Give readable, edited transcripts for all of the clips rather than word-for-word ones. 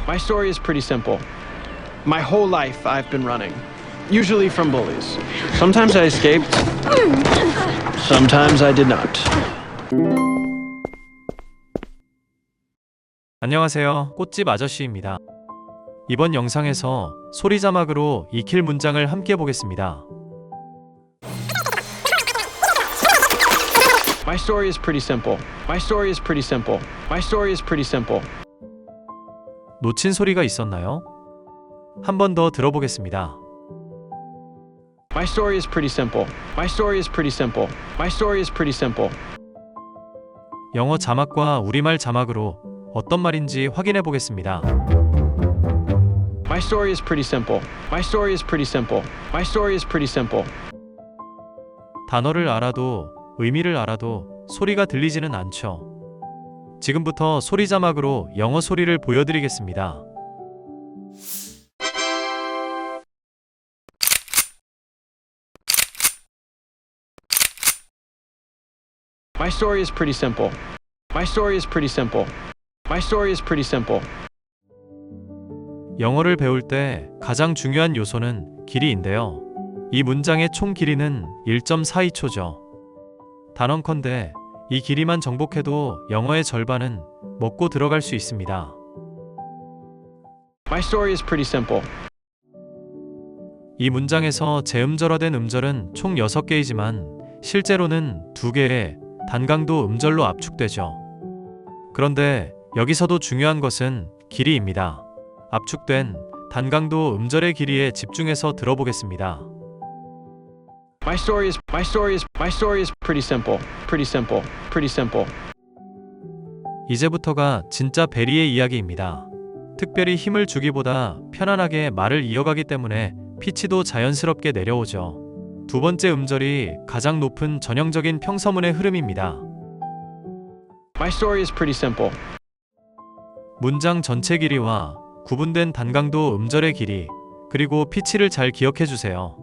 My story is pretty simple. My whole life I've been running, usually from bullies. Sometimes I escaped, sometimes I did not. 안녕하세요. 꽃집 아저씨입니다. 이번 영상에서 소리 자막으로 익힐 문장을 함께 보겠습니다. My story is pretty simple. My story is pretty simple. My story is pretty simple. 놓친 소리가 있었나요? 한 번 더 들어보겠습니다. My story is pretty simple. My story is pretty simple. My story is pretty simple. 영어 자막과 우리말 자막으로 어떤 말인지 확인해 보겠습니다. My story is pretty simple. My story is pretty simple. My story is pretty simple. 단어를 알아도 의미를 알아도 소리가 들리지는 않죠. 지금부터 소리 자막으로 영어 소리를 보여드리겠습니다. My story is pretty simple. My story is pretty simple. My story is pretty simple. 영어를 배울 때 가장 중요한 요소는 길이인데요. 이 문장의 총 길이는 1.42초죠. 단언컨대 이 길이만 정복해도 영어의 절반은 먹고 들어갈 수 있습니다. My story is pretty simple. 이 문장에서 재음절화된 음절은 총 6개이지만 실제로는 2개의 단강도 음절로 압축되죠. 그런데 여기서도 중요한 것은 길이입니다. 압축된 단강도 음절의 길이에 집중해서 들어보겠습니다. My story is pretty simple. Pretty simple. Pretty simple. 이제부터가 진짜 베리의 이야기입니다. 특별히 힘을 주기보다 편안하게 말을 이어가기 때문에 피치도 자연스럽게 내려오죠. 두 번째 음절이 가장 높은 전형적인 평서문의 흐름입니다. My story is pretty simple. 문장 전체 길이와 구분된 단강도 음절의 길이, 그리고 피치를 잘 기억해 주세요.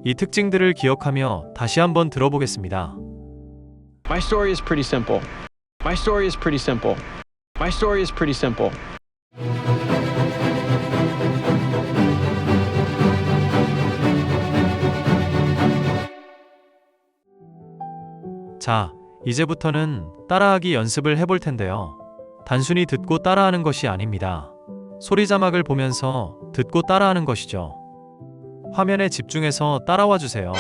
이 특징들을 기억하며 다시 한번 들어보겠습니다. My story is pretty simple. My story is pretty simple. My story is pretty simple. 자, 이제부터는 따라하기 연습을 해볼 텐데요. 단순히 듣고 따라하는 것이 아닙니다. 소리 자막을 보면서 듣고 따라하는 것이죠. 화면에 집중해서 따라와 주세요.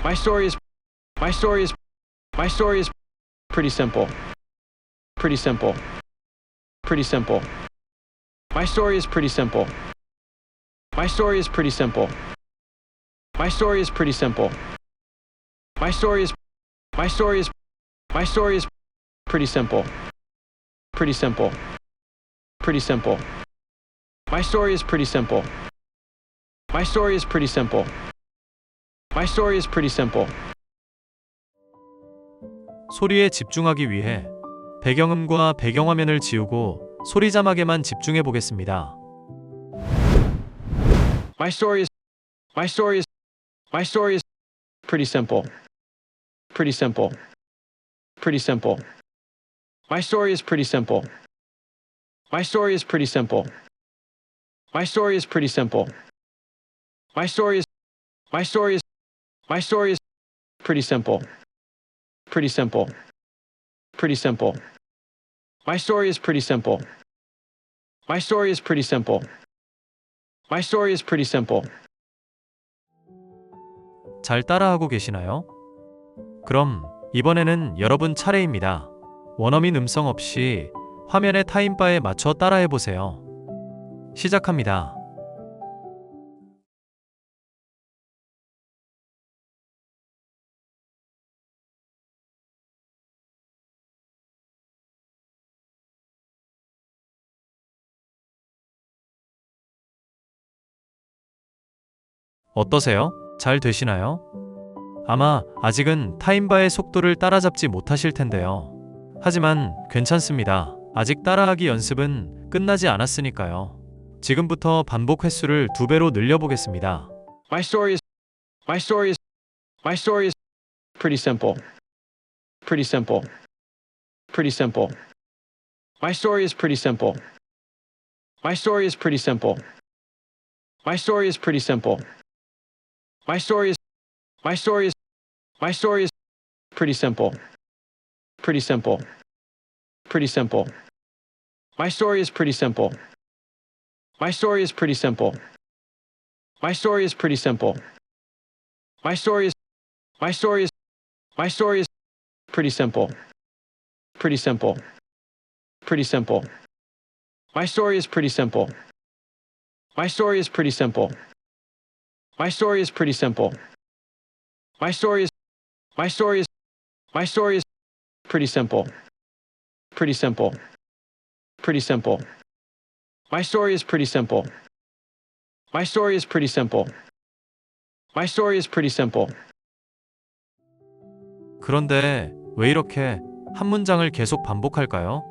My story is pretty simple. Pretty simple. Pretty simple. My story is pretty simple. My story is pretty simple. My story is pretty simple. My story is pretty simple. Pretty simple. Pretty simple. My story is pretty simple. My story is pretty simple. My story is pretty simple. 소리에 집중하기 위해 배경음과 배경화면을 지우고 소리 자막에만 집중해 보겠습니다. My story is pretty simple. Pretty simple. Pretty simple. My story is pretty simple. My story is pretty simple. My story is pretty simple. My story is pretty simple. Pretty simple. Pretty simple. My story is pretty simple. My story is pretty simple. My story is pretty simple. 잘 따라하고 계시나요? 그럼 이번에는 여러분 차례입니다. 원어민 음성 없이 화면의 타임바에 맞춰 따라해 보세요. 시작합니다. 어떠세요? 잘 되시나요? 아마 아직은 타임바의 속도를 따라잡지 못하실 텐데요. 하지만 괜찮습니다. 아직 따라하기 연습은 끝나지 않았으니까요. 지금부터 반복 횟수를 2배로 늘려보겠습니다. My story is pretty simple. Pretty simple. Pretty simple. My story is pretty simple. My story is pretty simple. My story is pretty simple. My story is my story is my story is pretty simple. Pretty simple. Pretty simple. My story is pretty simple. My story is pretty simple. My story is pretty simple. My story is my story is my story is pretty simple. Pretty simple. Pretty simple. My story is pretty simple. My story is pretty simple. My story is pretty simple. My story is my story is my story is pretty simple. Pretty simple. Pretty simple. My story is pretty simple. My story is pretty simple. My story is pretty simple. 그런데 왜 이렇게 한 문장을 계속 반복할까요?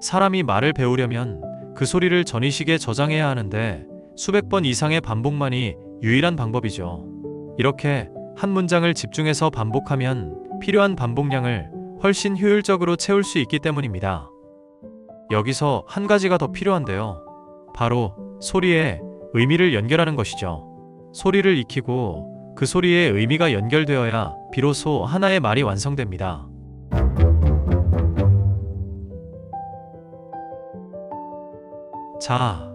사람이 말을 배우려면 그 소리를 전이식에 저장해야 하는데 수백 번 이상의 반복만이 유일한 방법이죠. 이렇게 한 문장을 집중해서 반복하면 필요한 반복량을 훨씬 효율적으로 채울 수 있기 때문입니다. 여기서 한 가지가 더 필요한데요. 바로 소리에 의미를 연결하는 것이죠. 소리를 익히고 그 소리에 의미가 연결되어야 비로소 하나의 말이 완성됩니다. 자,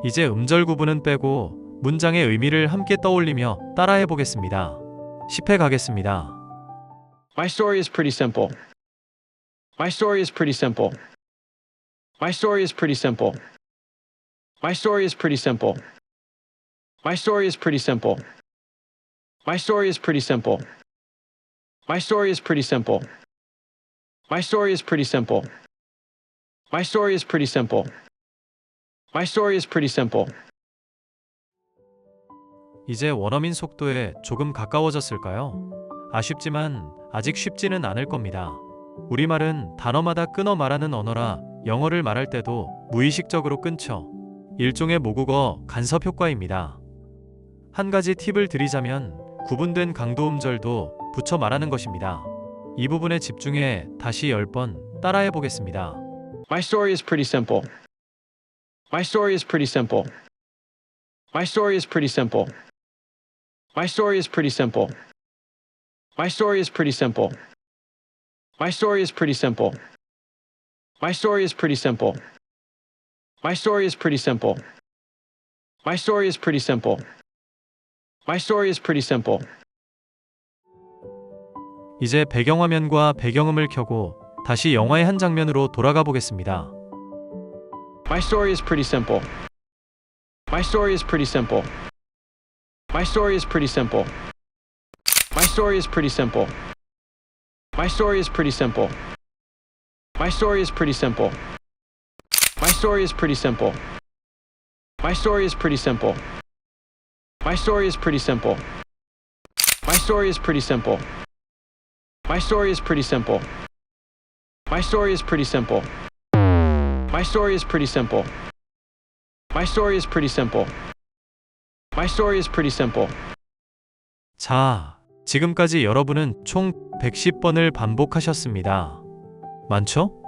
이제 음절 구분은 빼고 문장의 의미를 함께 떠올리며 따라해 보겠습니다. 10회 가겠습니다. My story is pretty simple. My story is pretty simple. My story is pretty simple. My story is pretty simple. My story is pretty simple. My story is pretty simple. My story is pretty simple. My story is pretty simple. My story is pretty simple. My story is pretty simple. 이제 원어민 속도에 조금 가까워졌을까요? 아쉽지만 아직 쉽지는 않을 겁니다. 우리말은 단어마다 끊어 말하는 언어라 영어를 말할 때도 무의식적으로 끊죠. 일종의 모국어 간섭 효과입니다. 한 가지 팁을 드리자면 구분된 강도 음절도 붙여 말하는 것입니다. 이 부분에 집중해 다시 10번 따라해 보겠습니다. My story is pretty simple. My story is pretty simple. My story is pretty simple. My story is pretty simple. My story is pretty simple. My story is pretty simple. My story is pretty simple. My story is pretty simple. My story is pretty simple. My story is pretty simple. 이제 배경화면과 배경음을 켜고 다시 영화의 한 장면으로 돌아가 보겠습니다. My story is pretty simple. My story is pretty simple. My story is pretty simple. My story is pretty simple. My story is pretty simple. My story is pretty simple. My story is pretty simple. My story is pretty simple. My story is pretty simple. My story is pretty simple. My story is pretty simple. My story is pretty simple. My story is pretty simple. My story is pretty simple. My story is pretty simple. 자, 지금까지 여러분은 총 110번을 반복하셨습니다. 많죠?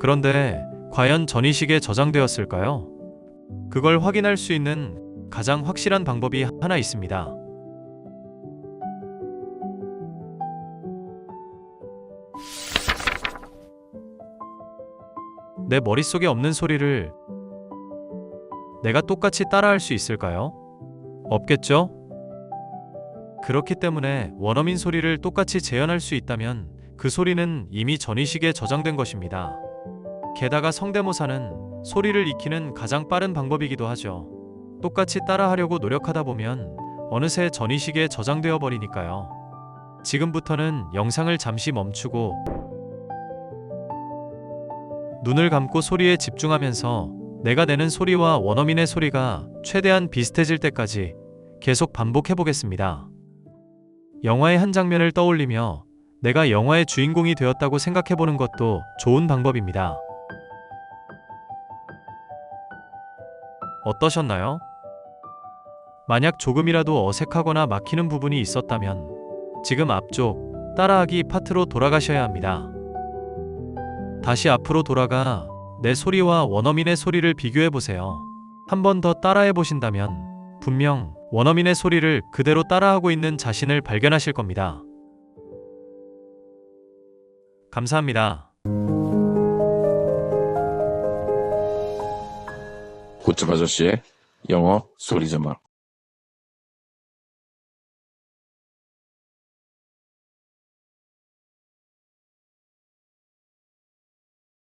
그런데 과연 전이식에 저장되었을까요? 그걸 확인할 수 있는 가장 확실한 방법이 하나 있습니다. 내 머릿속에 없는 소리를 내가 똑같이 따라할 수 있을까요? 없겠죠? 그렇기 때문에 원어민 소리를 똑같이 재현할 수 있다면 그 소리는 이미 전이식에 저장된 것입니다. 게다가 성대모사는 소리를 익히는 가장 빠른 방법이기도 하죠. 똑같이 따라하려고 노력하다 보면 어느새 전이식에 저장되어 버리니까요. 지금부터는 영상을 잠시 멈추고 눈을 감고 소리에 집중하면서 내가 내는 소리와 원어민의 소리가 최대한 비슷해질 때까지 계속 반복해 보겠습니다. 영화의 한 장면을 떠올리며 내가 영화의 주인공이 되었다고 생각해 보는 것도 좋은 방법입니다. 어떠셨나요? 만약 조금이라도 어색하거나 막히는 부분이 있었다면 지금 앞쪽 따라하기 파트로 돌아가셔야 합니다. 다시 앞으로 돌아가 내 소리와 원어민의 소리를 비교해 보세요. 한 번 더 따라해 보신다면 분명 원어민의 소리를 그대로 따라하고 있는 자신을 발견하실 겁니다. 감사합니다. 고첩 아저씨의 영어 소리 자막.